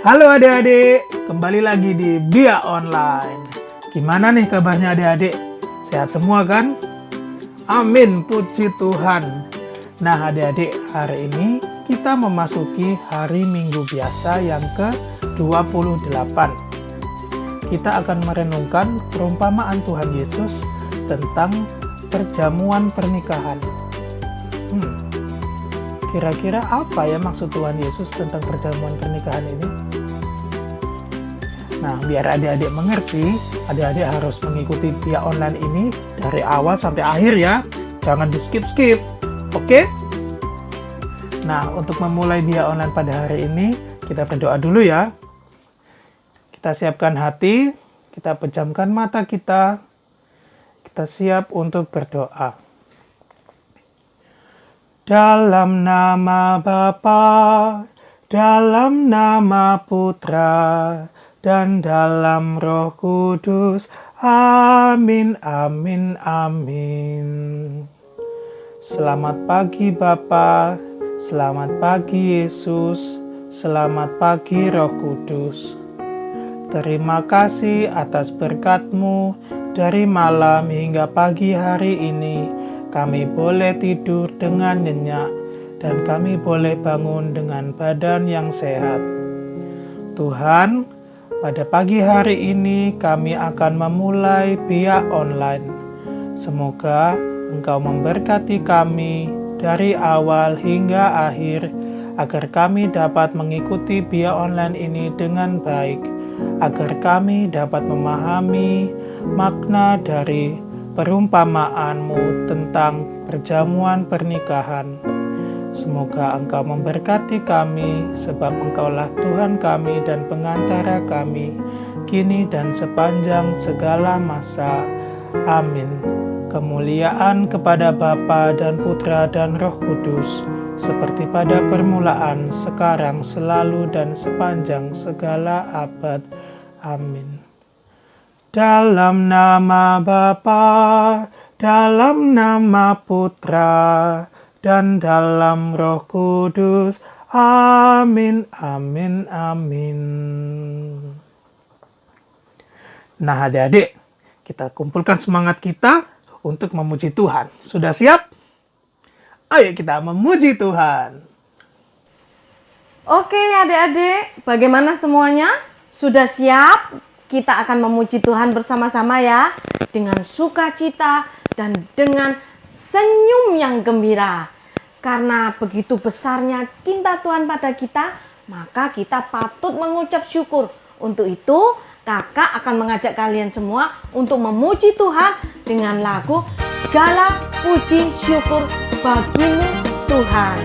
Halo adik-adik, kembali lagi di Bia Online. Gimana nih kabarnya adik-adik? Sehat semua kan? Amin, puji Tuhan. Nah adik-adik, hari ini kita memasuki hari Minggu biasa yang ke-28. Kita akan merenungkan perumpamaan Tuhan Yesus tentang perjamuan pernikahan. Kira-kira apa ya maksud Tuhan Yesus tentang perjamuan pernikahan ini? Nah, biar adik-adik mengerti, adik-adik harus mengikuti Bia Online ini dari awal sampai akhir ya. Jangan di-skip-skip, oke? Nah, untuk memulai Bia Online pada hari ini, kita berdoa dulu ya. Kita siapkan hati, kita pejamkan mata kita siap untuk berdoa. Dalam nama Bapa, dalam nama Putra, dan dalam Roh Kudus. Amin, amin, amin. Selamat pagi Bapa, selamat pagi Yesus, selamat pagi Roh Kudus. Terima kasih atas berkat-Mu dari malam hingga pagi hari ini. Kami boleh tidur dengan nyenyak dan kami boleh bangun dengan badan yang sehat. Tuhan, pada pagi hari ini kami akan memulai Bia Online. Semoga Engkau memberkati kami dari awal hingga akhir, agar kami dapat mengikuti Bia Online ini dengan baik, agar kami dapat memahami makna dari perumpamaan-Mu tentang perjamuan pernikahan. Semoga Engkau memberkati kami, sebab Engkaulah Tuhan kami dan pengantara kami, kini dan sepanjang segala masa. Amin. Kemuliaan kepada Bapa dan Putra dan Roh Kudus, seperti pada permulaan, sekarang, selalu, dan sepanjang segala abad. Amin. Dalam nama Bapa, dalam nama Putra, dan dalam Roh Kudus. Amin, amin, amin. Nah adik-adik, kita kumpulkan semangat kita untuk memuji Tuhan. Sudah siap? Ayo kita memuji Tuhan. Oke adik-adik, bagaimana semuanya? Sudah siap? Kita akan memuji Tuhan bersama-sama ya, dengan sukacita dan dengan senyum yang gembira. Karena begitu besarnya cinta Tuhan pada kita, maka kita patut mengucap syukur. Untuk itu, kakak akan mengajak kalian semua untuk memuji Tuhan dengan lagu Segala Puji Syukur Bagimu Tuhan.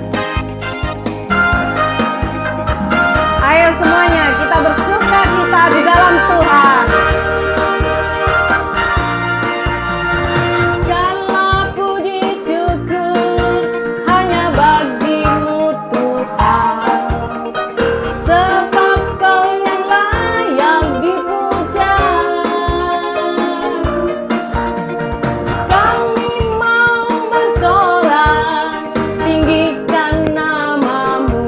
Ayo semuanya, kita bersuka cita di dalam Tuhan. Segala puji syukur hanya bagimu Tuhan, sebab Kau yang layak dipuja. Kami mau bersorak, tinggikan nama-Mu.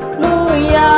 Haleluya.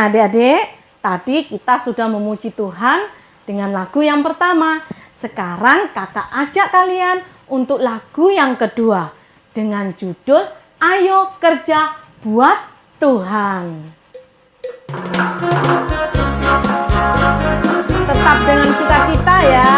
Nah, adik-adik, tadi kita sudah memuji Tuhan dengan lagu yang pertama. Sekarang kakak ajak kalian untuk lagu yang kedua dengan judul Ayo Kerja Buat Tuhan. Tetap dengan sukacita ya.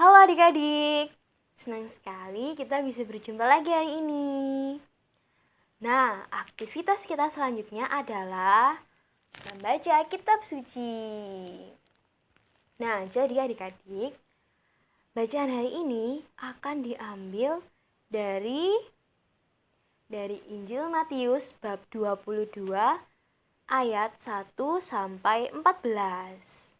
Halo adik-adik, senang sekali kita bisa berjumpa lagi hari ini. Nah, aktivitas kita selanjutnya adalah membaca kitab suci. Nah, jadi adik-adik, bacaan hari ini akan diambil dari Injil Matius bab 22 ayat 1 sampai 14.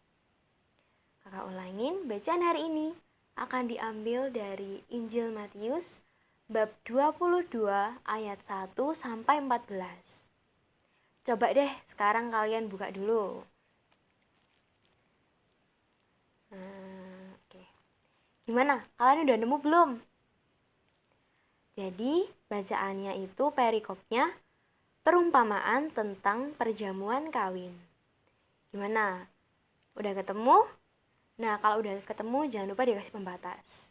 Kakak ulangin, bacaan hari ini akan diambil dari Injil Matius bab 22 ayat 1 sampai 14. Coba deh sekarang kalian buka dulu. Oke. Gimana? Kalian udah nemu belum? Jadi bacaannya itu perikopnya perumpamaan tentang perjamuan kawin. Gimana? Udah ketemu? Nah, kalau udah ketemu jangan lupa dikasih pembatas.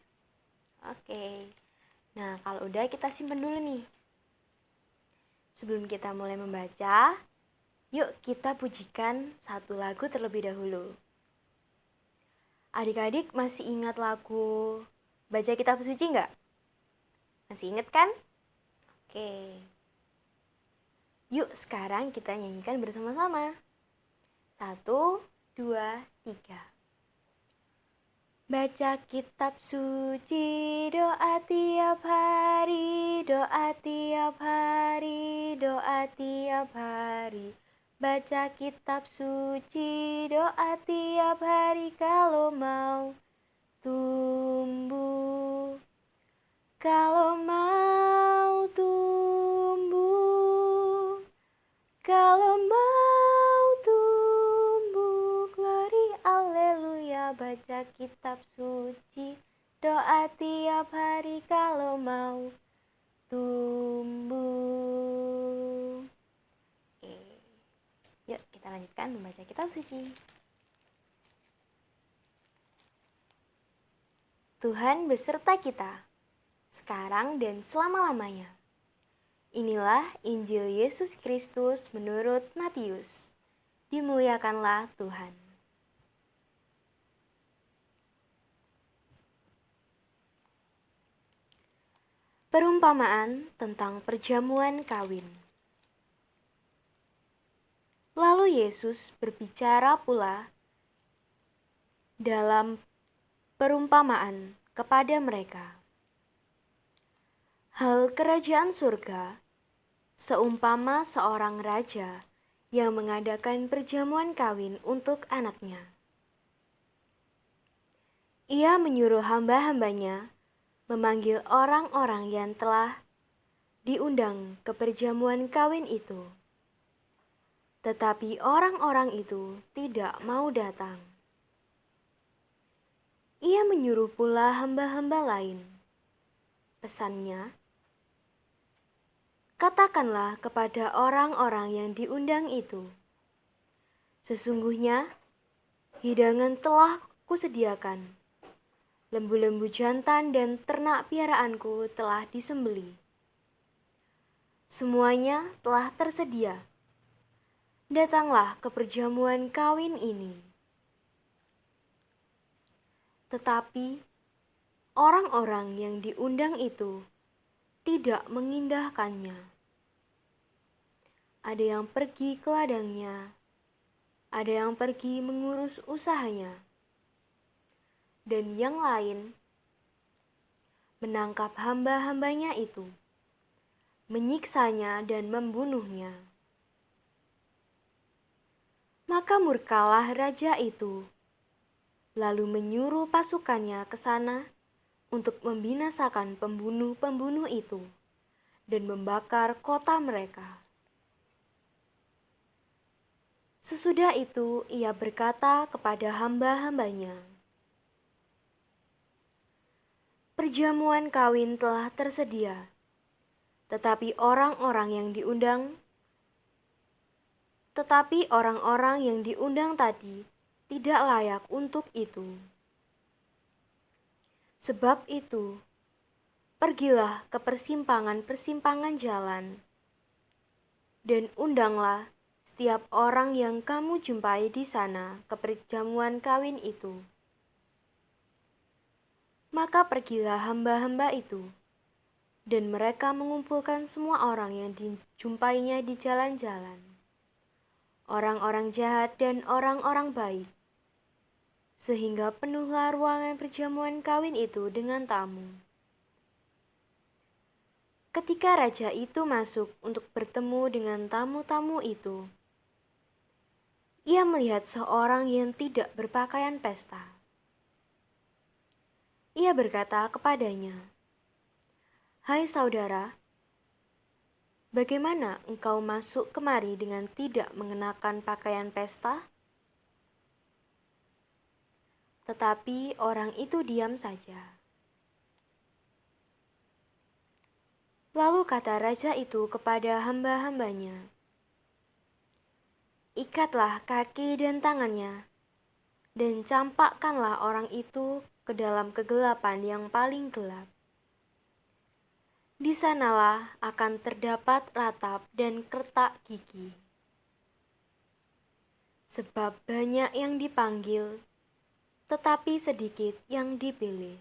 Oke. Nah, kalau udah kita simpen dulu nih. Sebelum kita mulai membaca, yuk kita pujikan satu lagu terlebih dahulu. Adik-adik masih ingat lagu Baca Kitab Suci nggak? Masih ingat kan? Oke. Yuk sekarang kita nyanyikan bersama-sama. 1, 2, 3. Baca kitab suci, doa tiap hari, doa tiap hari, doa tiap hari. Baca kitab suci, doa tiap hari kalau mau tumbuh. Kalau mau tumbuh, kalau mau tumbuh, glory alleluia. Baca kitab suci, doa tiap hari kalau mau tumbuh. Oke, yuk kita lanjutkan membaca kitab suci. Tuhan beserta kita, sekarang dan selama-lamanya. Inilah Injil Yesus Kristus menurut Matius. Dimuliakanlah Tuhan. Perumpamaan tentang perjamuan kawin. Lalu Yesus berbicara pula dalam perumpamaan kepada mereka. Hal kerajaan surga seumpama seorang raja yang mengadakan perjamuan kawin untuk anaknya. Ia menyuruh hamba-hambanya memanggil orang-orang yang telah diundang ke perjamuan kawin itu. Tetapi orang-orang itu tidak mau datang. Ia menyuruh pula hamba-hamba lain. Pesannya, katakanlah kepada orang-orang yang diundang itu, sesungguhnya hidangan telah kusediakan. Lembu-lembu jantan dan ternak piaraanku telah disembelih. Semuanya telah tersedia. Datanglah ke perjamuan kawin ini. Tetapi orang-orang yang diundang itu tidak mengindahkannya. Ada yang pergi ke ladangnya, ada yang pergi mengurus usahanya, dan yang lain menangkap hamba-hambanya itu, menyiksanya dan membunuhnya. Maka murkalah raja itu, lalu menyuruh pasukannya ke sana untuk membinasakan pembunuh-pembunuh itu dan membakar kota mereka. Sesudah itu ia berkata kepada hamba-hambanya, perjamuan kawin telah tersedia, tetapi orang-orang yang diundang tadi tidak layak untuk itu. Sebab itu, pergilah ke persimpangan-persimpangan jalan, dan undanglah setiap orang yang kamu jumpai di sana ke perjamuan kawin itu. Maka pergilah hamba-hamba itu, dan mereka mengumpulkan semua orang yang dijumpainya di jalan-jalan, orang-orang jahat dan orang-orang baik, sehingga penuhlah ruangan perjamuan kawin itu dengan tamu. Ketika raja itu masuk untuk bertemu dengan tamu-tamu itu, ia melihat seorang yang tidak berpakaian pesta. Ia berkata kepadanya, "Hai saudara, bagaimana engkau masuk kemari dengan tidak mengenakan pakaian pesta?" Tetapi orang itu diam saja. Lalu kata raja itu kepada hamba-hambanya, "Ikatlah kaki dan tangannya, dan campakkanlah orang itu ke dalam kegelapan yang paling gelap. Di sanalah akan terdapat ratap dan kertak gigi. Sebab banyak yang dipanggil, tetapi sedikit yang dipilih."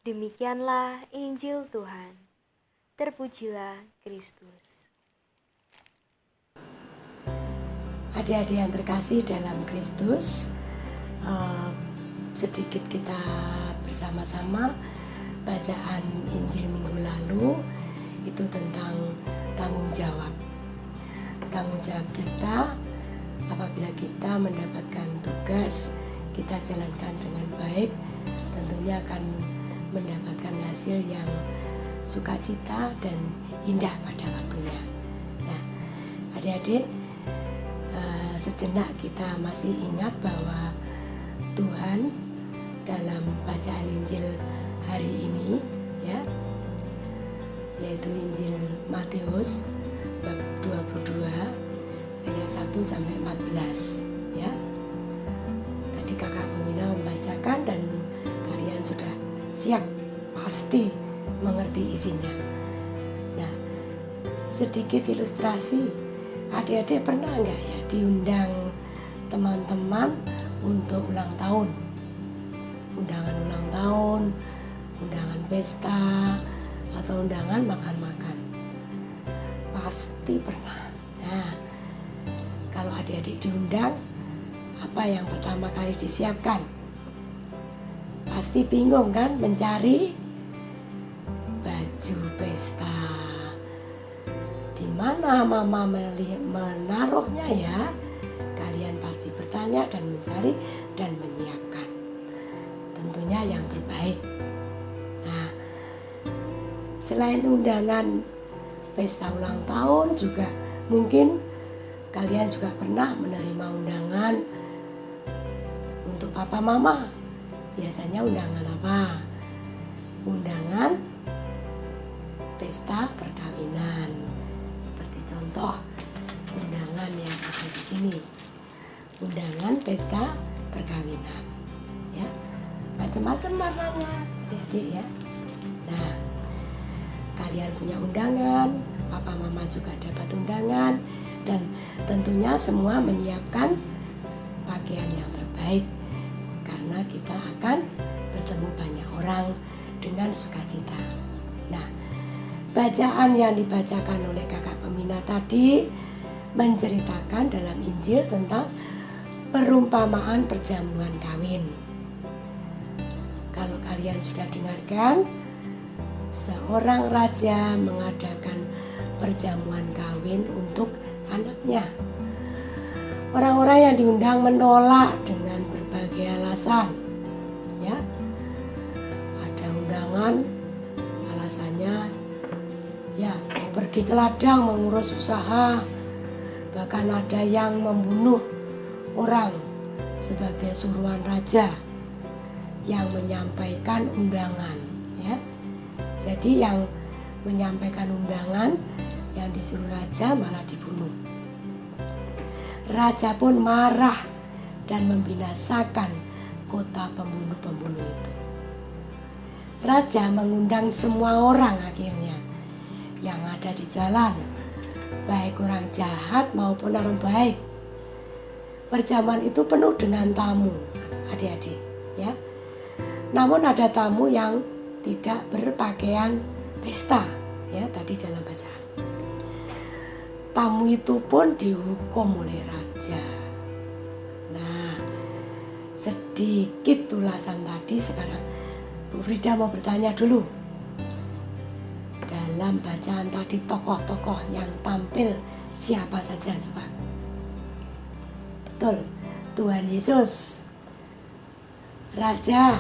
Demikianlah Injil Tuhan. Terpujilah Kristus. Adik-adik yang terkasih dalam Kristus, sedikit kita bersama-sama bacaan Injil minggu lalu itu tentang tanggung jawab. Tanggung jawab kita apabila kita mendapatkan tugas, kita jalankan dengan baik, tentunya akan mendapatkan hasil yang sukacita dan indah pada waktunya. Nah, adik-adik, sejenak kita masih ingat bahwa Tuhan dalam bacaan Injil hari ini, ya, yaitu Injil Matius bab 22 ayat 1 sampai 14, ya. Tadi Kakak Pembina membacakan dan kalian sudah siap, pasti mengerti isinya. Nah, sedikit ilustrasi, adik-adik pernah enggak ya diundang teman-teman untuk ulang tahun? Undangan ulang tahun, undangan pesta, atau undangan makan-makan? Pasti pernah. Nah, kalau adik-adik diundang, apa yang pertama kali disiapkan? Pasti bingung kan, mencari pesta. Di mana mama menaruhnya ya? Kalian pasti bertanya dan mencari dan menyiapkan. Tentunya yang terbaik. Nah, selain undangan pesta ulang tahun juga mungkin kalian juga pernah menerima undangan untuk papa mama. Biasanya undangan apa? Undangan pesta perkawinan. Seperti contoh undangan yang ada di sini. Undangan pesta perkawinan. Ya. Macam-macam warnanya, adik-adik ya. Nah, kalian punya undangan, papa mama juga dapat undangan, dan tentunya semua menyiapkan pakaian yang terbaik karena kita akan bertemu banyak orang dengan sukacita. Nah, bacaan yang dibacakan oleh kakak pembina tadi menceritakan dalam Injil tentang perumpamaan perjamuan kawin. Kalau kalian sudah dengarkan, seorang raja mengadakan perjamuan kawin untuk anaknya. Orang-orang yang diundang menolak dengan berbagai alasan. Ya, ada undangan alasannya ya mau pergi ke ladang mengurus usaha. Bahkan ada yang membunuh orang sebagai suruhan raja yang menyampaikan undangan. Ya, jadi yang menyampaikan undangan yang disuruh raja malah dibunuh. Raja pun marah dan membinasakan kota pembunuh-pembunuh itu. Raja mengundang semua orang akhirnya yang ada di jalan, baik orang jahat maupun orang baik. Perjamuan itu penuh dengan tamu, adik-adik, ya. Namun ada tamu yang tidak berpakaian pesta, ya, tadi dalam bacaan. Tamu itu pun dihukum oleh raja. Nah, sedikit ulasan tadi, sekarang Bu Frida mau bertanya dulu. Dalam bacaan tadi tokoh-tokoh yang tampil siapa saja coba? Betul, Tuhan Yesus, Raja,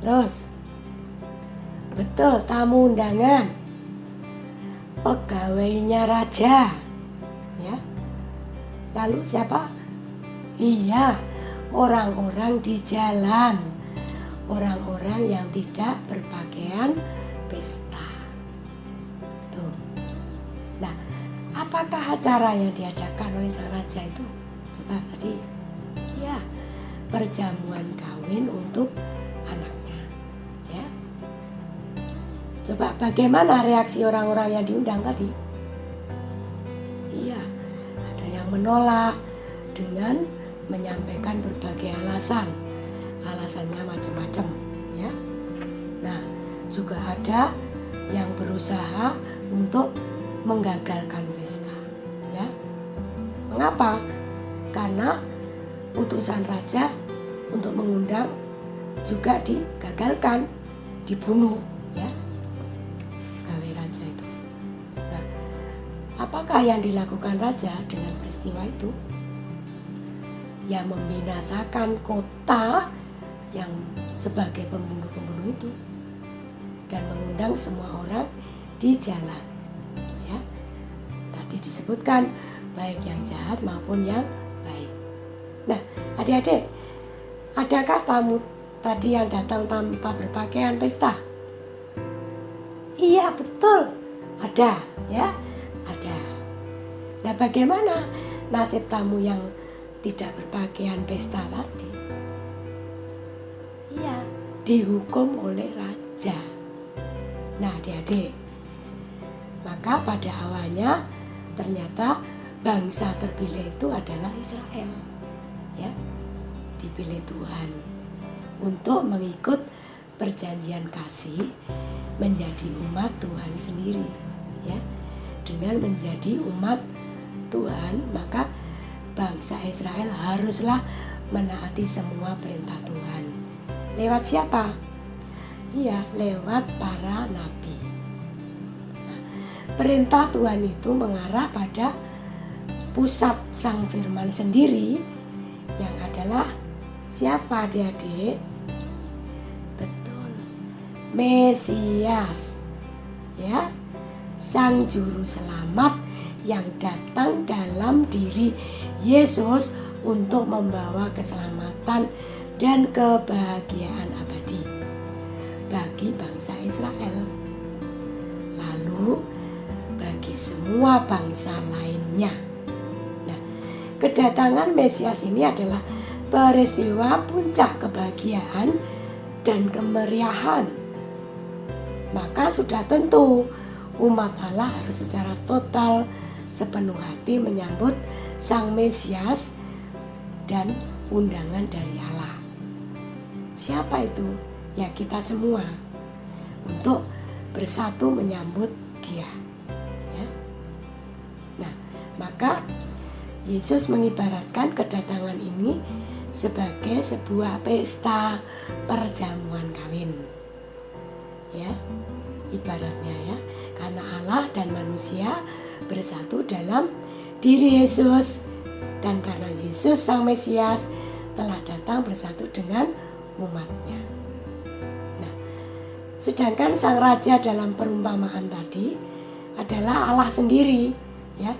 terus betul tamu undangan, pegawainya raja, ya. Lalu siapa? Iya, orang-orang di jalan, orang-orang yang tidak berpakaian pesta. Tuh. Lah, apakah acara yang diadakan oleh sang raja itu? Coba tadi, ya, perjamuan kawin untuk anaknya, ya. Coba bagaimana reaksi orang-orang yang diundang tadi? Iya, ada yang menolak dengan menyampaikan berbagai alasan. Alasannya macam-macam, ya. Nah, juga ada yang berusaha untuk menggagalkan pesta, ya. Mengapa? Karena putusan raja untuk mengundang juga digagalkan, dibunuh, ya. Apakah yang dilakukan raja dengan peristiwa itu? Ya, membinasakan kota yang sebagai pembunuh-pembunuh itu dan mengundang semua orang di jalan. Ya, tadi disebutkan baik yang jahat maupun yang baik. Nah, adik-adik, adakah tamu tadi yang datang tanpa berpakaian pesta? Iya, betul, ada, ya. Ada. Nah, bagaimana nasib tamu yang tidak berpakaian pesta tadi? Iya, dihukum oleh raja. Nah, adik-adik, maka pada awalnya ternyata bangsa terpilih itu adalah Israel, ya, dipilih Tuhan untuk mengikut perjanjian kasih menjadi umat Tuhan sendiri, ya. Dengan menjadi umat Tuhan, maka bangsa Israel haruslah menaati semua perintah Tuhan. Lewat siapa? Iya, lewat para nabi. perintah Tuhan itu mengarah pada pusat sang firman sendiri, yang adalah siapa adik-adik? Betul, Mesias, ya, sang juru selamat yang datang dalam diri Yesus untuk membawa keselamatan dan kebahagiaan abadi bagi bangsa Israel, lalu bagi semua bangsa lainnya. Nah, kedatangan Mesias ini adalah peristiwa puncak kebahagiaan dan kemeriahan. Maka sudah tentu umat Allah harus secara total sepenuh hati menyambut sang Mesias dan undangan dari Allah. Siapa itu? Ya, kita semua, untuk bersatu menyambut Dia, ya. Nah, maka Yesus mengibaratkan kedatangan ini sebagai sebuah pesta perjamuan kawin, ya, ibaratnya, ya, karena Allah dan manusia bersatu dalam diri Yesus, dan karena Yesus sang Mesias telah datang bersatu dengan umatnya. Nah, sedangkan sang raja dalam perumpamaan tadi adalah Allah sendiri, ya.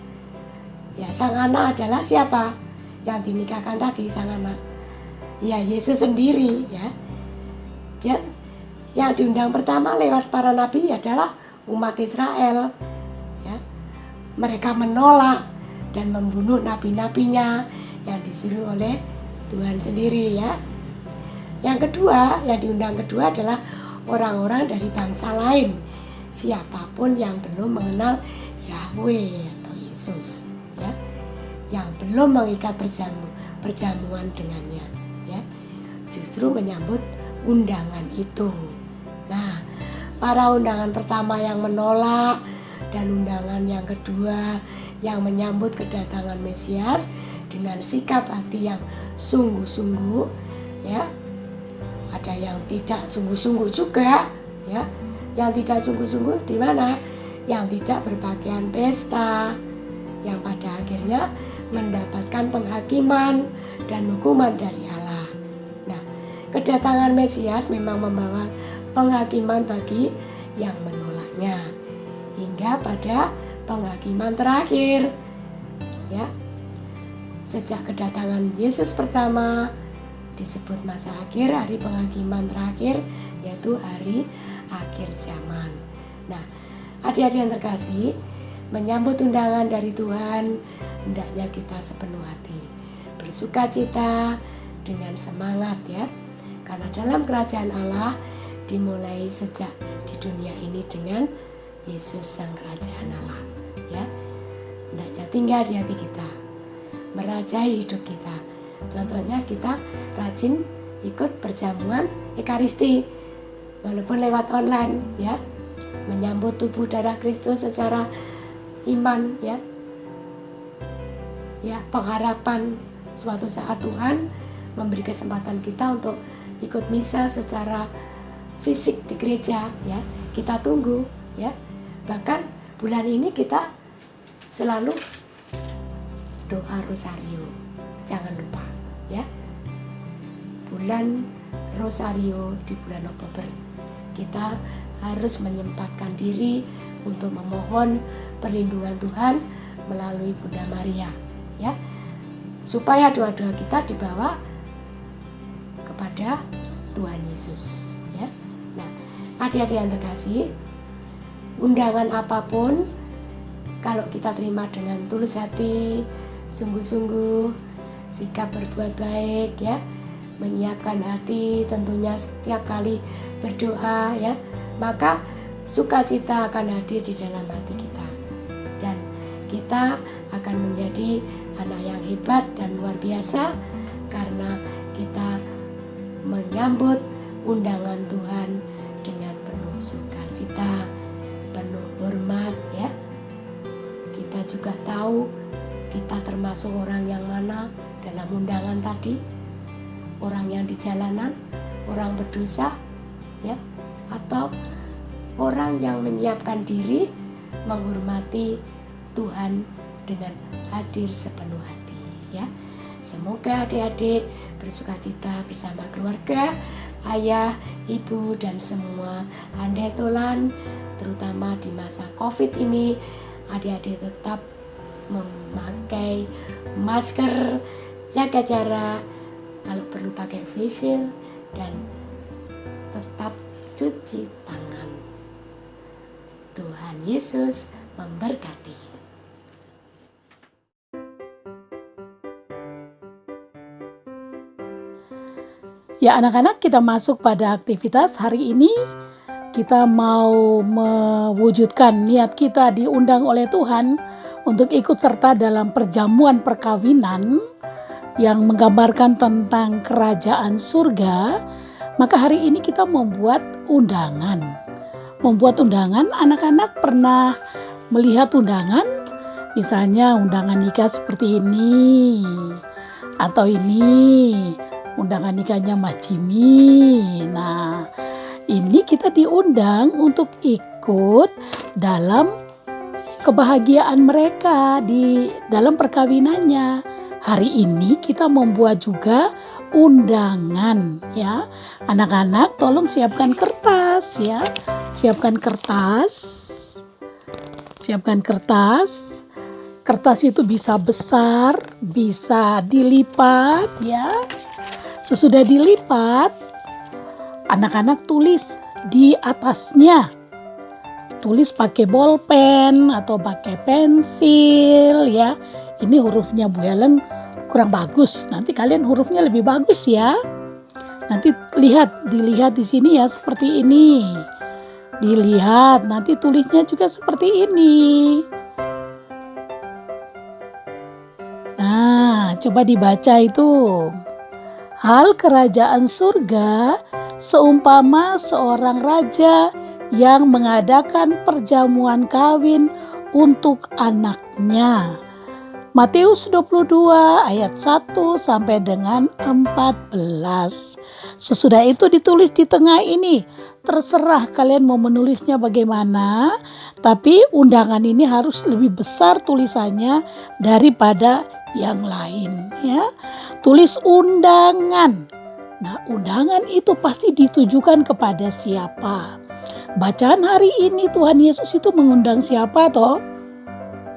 Ya, sang anak adalah siapa? Yang dinikahkan tadi, sang anak. Ya, Yesus sendiri, ya. Dan yang diundang pertama lewat para nabi adalah umat Israel, ya. Mereka menolak dan membunuh nabi-nabinya yang disuruh oleh Tuhan sendiri, ya. Yang kedua, yang diundang kedua adalah orang-orang dari bangsa lain, siapapun yang belum mengenal Yahweh atau Yesus, ya, yang belum mengikat perjamuan dengannya, ya, justru menyambut undangan itu. Nah, para undangan pertama yang menolak dan undangan yang kedua yang menyambut kedatangan Mesias dengan sikap hati yang sungguh-sungguh, ya. Ada yang tidak sungguh-sungguh juga, ya. Yang tidak sungguh-sungguh di mana? Yang tidak berpakaian pesta, yang pada akhirnya mendapatkan penghakiman dan hukuman dari Allah. Nah, kedatangan Mesias memang membawa penghakiman bagi yang menolaknya hingga pada penghakiman terakhir, ya. Sejak kedatangan Yesus pertama disebut masa akhir, hari penghakiman terakhir, yaitu hari akhir zaman. Nah, adik-adik yang terkasih, menyambut undangan dari Tuhan, hendaknya kita sepenuh hati bersuka cita dengan semangat, ya. Karena dalam kerajaan Allah dimulai sejak di dunia ini dengan Yesus sang kerajaan Allah, ya. Hendaknya tinggal di hati kita, merajai hidup kita. Contohnya kita rajin ikut perjamuan Ekaristi walaupun lewat online, ya. Menyambut tubuh darah Kristus secara iman, ya. Ya, pengharapan suatu saat Tuhan memberi kesempatan kita untuk ikut misa secara fisik di gereja, ya. Kita tunggu, ya. Bahkan bulan ini kita selalu doa rosario. Jangan lupa, ya. Bulan rosario di bulan Oktober, kita harus menyempatkan diri untuk memohon perlindungan Tuhan melalui Bunda Maria, ya. Supaya doa-doa kita dibawa kepada Tuhan Yesus, ya. Nah, adik-adik yang terkasih, undangan apapun kalau kita terima dengan tulus hati, sungguh-sungguh, sikap berbuat baik, ya, menyiapkan hati tentunya setiap kali berdoa, ya, maka sukacita akan hadir di dalam hati kita, dan kita akan menjadi anak yang hebat dan luar biasa karena kita menyambut undangan Tuhan dengan penuh sukacita, penuh hormat, ya. Kita juga tahu kita termasuk orang yang mana dalam undangan tadi, orang yang di jalanan, orang berdosa, ya, atau orang yang menyiapkan diri menghormati Tuhan dengan hadir sepenuh hati ya. Semoga adik-adik bersukacita bersama keluarga, ayah, ibu, dan semua handai tolan, terutama di masa COVID ini. Adik-adik tetap memakai masker, jaga jarak, kalau perlu pakai face shield, dan tetap cuci tangan. Tuhan Yesus memberkati. Ya anak-anak, kita masuk pada aktivitas hari ini. Kita mau mewujudkan niat kita diundang oleh Tuhan untuk ikut serta dalam perjamuan perkawinan yang menggambarkan tentang kerajaan surga. Maka hari ini kita membuat undangan. Anak-anak pernah melihat undangan? Misalnya undangan nikah seperti ini. Atau ini undangan nikahnya Mas Jimmy. Nah, ini kita diundang untuk ikut dalam kebahagiaan mereka di dalam perkawinannya. Hari ini kita membuat juga undangan ya. Anak-anak tolong siapkan kertas ya. Siapkan kertas. Kertas itu bisa besar, bisa dilipat ya. Sesudah dilipat, anak-anak tulis di atasnya. Tulis pakai bolpen atau pakai pensil ya. Ini hurufnya Bu Helen kurang bagus. Nanti kalian hurufnya lebih bagus ya. Nanti dilihat di sini ya seperti ini. Dilihat, nanti tulisnya juga seperti ini. Nah, coba dibaca itu. Hal kerajaan surga seumpama seorang raja yang mengadakan perjamuan kawin untuk anaknya. Matius 22 ayat 1 sampai dengan 14. Sesudah itu ditulis di tengah ini. Terserah kalian mau menulisnya bagaimana, tapi undangan ini harus lebih besar tulisannya daripada yang lain ya. Tulis undangan. Nah, undangan itu pasti ditujukan kepada siapa? Bacaan hari ini Tuhan Yesus itu mengundang siapa toh?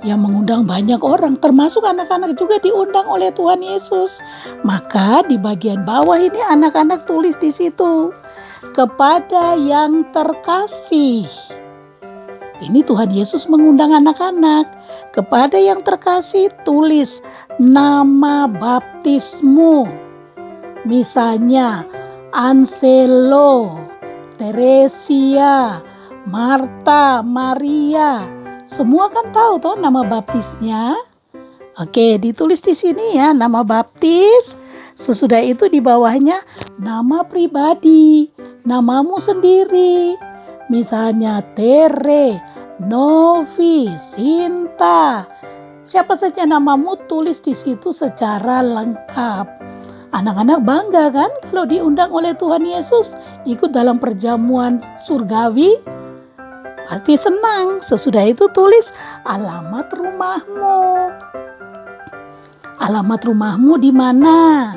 Ya mengundang banyak orang, termasuk anak-anak juga diundang oleh Tuhan Yesus. Maka di bagian bawah ini anak-anak tulis di situ, kepada yang terkasih. Ini Tuhan Yesus mengundang anak-anak. Kepada yang terkasih tulis nama baptismu. Misalnya Anselo, Teresia, Marta, Maria. Semua kan tahu toh nama baptisnya. Oke, ditulis di sini ya nama baptis. Sesudah itu di bawahnya nama pribadi, namamu sendiri. Misalnya Tere, Novi, Sinta. Siapa saja namamu tulis di situ secara lengkap. Anak-anak bangga kan kalau diundang oleh Tuhan Yesus ikut dalam perjamuan surgawi? Pasti senang. Sesudah itu tulis alamat rumahmu. Alamat rumahmu di mana?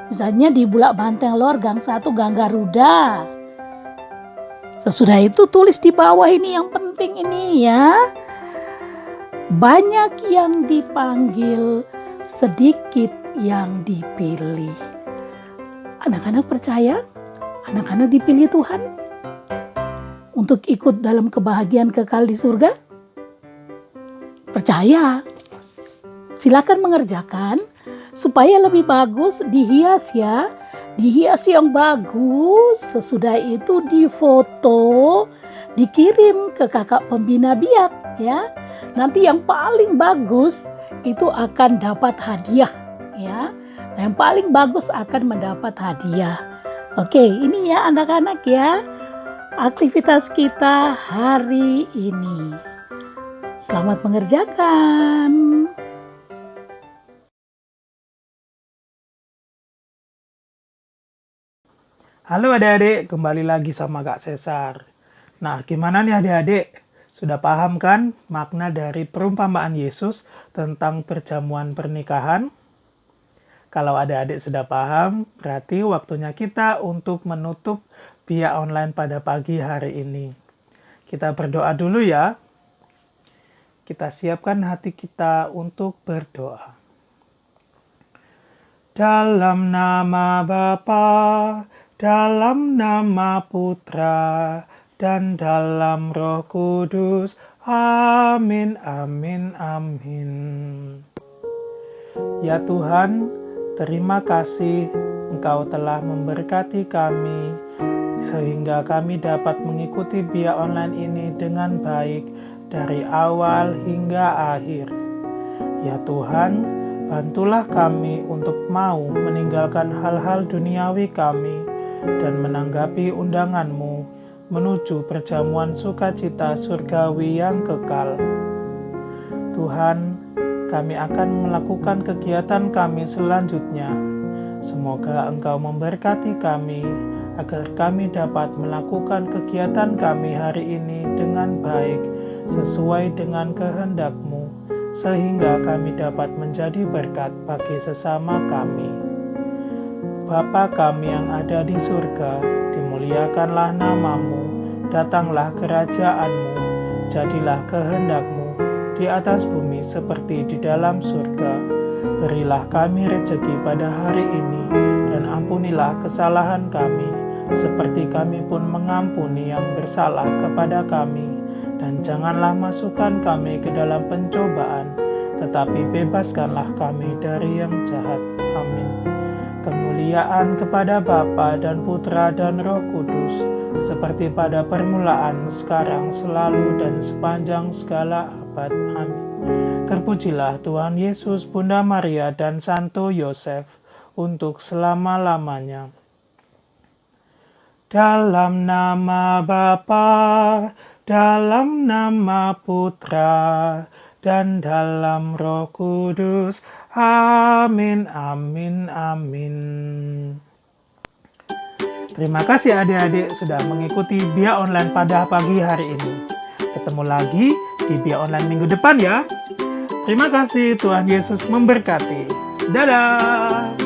Misalnya di Bulak Banteng Lor, Gang 1, Gang Garuda. Sesudah itu tulis di bawah ini yang penting ini ya. Banyak yang dipanggil, sedikit yang dipilih. Anak-anak percaya? Anak-anak dipilih Tuhan untuk ikut dalam kebahagiaan kekal di surga? Percaya. Silakan mengerjakan supaya lebih bagus, dihias ya. Dihias yang bagus. Sesudah itu difoto, dikirim ke kakak pembina biak ya. Nanti yang paling bagus itu akan dapat hadiah ya. Yang paling bagus akan mendapat hadiah. Oke, ini ya anak-anak ya. Aktivitas kita hari ini. Selamat mengerjakan. Halo adik-adik, kembali lagi sama Kak Cesar. Nah, gimana nih adik-adik? Sudah paham kan makna dari perumpamaan Yesus tentang perjamuan pernikahan? Kalau adik-adik sudah paham, berarti waktunya kita untuk menutup Bia Online pada pagi hari ini. Kita berdoa dulu ya. Kita siapkan hati kita untuk berdoa. Dalam nama Bapa, dalam nama Putra, dan dalam Roh Kudus. Amin, amin, amin. Ya Tuhan, terima kasih Engkau telah memberkati kami, sehingga kami dapat mengikuti Bia Online ini dengan baik dari awal hingga akhir. Ya Tuhan, bantulah kami untuk mau meninggalkan hal-hal duniawi kami dan menanggapi undangan-Mu menuju perjamuan sukacita surgawi yang kekal. Tuhan, kami akan melakukan kegiatan kami selanjutnya. Semoga Engkau memberkati kami, agar kami dapat melakukan kegiatan kami hari ini dengan baik, sesuai dengan kehendak-Mu, sehingga kami dapat menjadi berkat bagi sesama kami. Bapa kami yang ada di surga, dimuliakanlah nama-Mu, datanglah kerajaan-Mu, jadilah kehendak-Mu di atas bumi seperti di dalam surga. Berilah kami rejeki pada hari ini, dan ampunilah kesalahan kami, seperti kami pun mengampuni yang bersalah kepada kami. Dan janganlah masukkan kami ke dalam pencobaan, tetapi bebaskanlah kami dari yang jahat. Amin. Kemuliaan kepada Bapa dan Putra dan Roh Kudus, seperti pada permulaan, sekarang, selalu, dan sepanjang segala abad. Amin. Terpujilah Tuhan Yesus, Bunda Maria, dan Santo Yosef, untuk selama-lamanya. Dalam nama Bapa, dalam nama Putra, dan dalam Roh Kudus. Amin, amin, amin. Terima kasih adik-adik sudah mengikuti Bia Online pada pagi hari ini. Ketemu lagi di Bia Online minggu depan ya. Terima kasih, Tuhan Yesus memberkati. Dadah!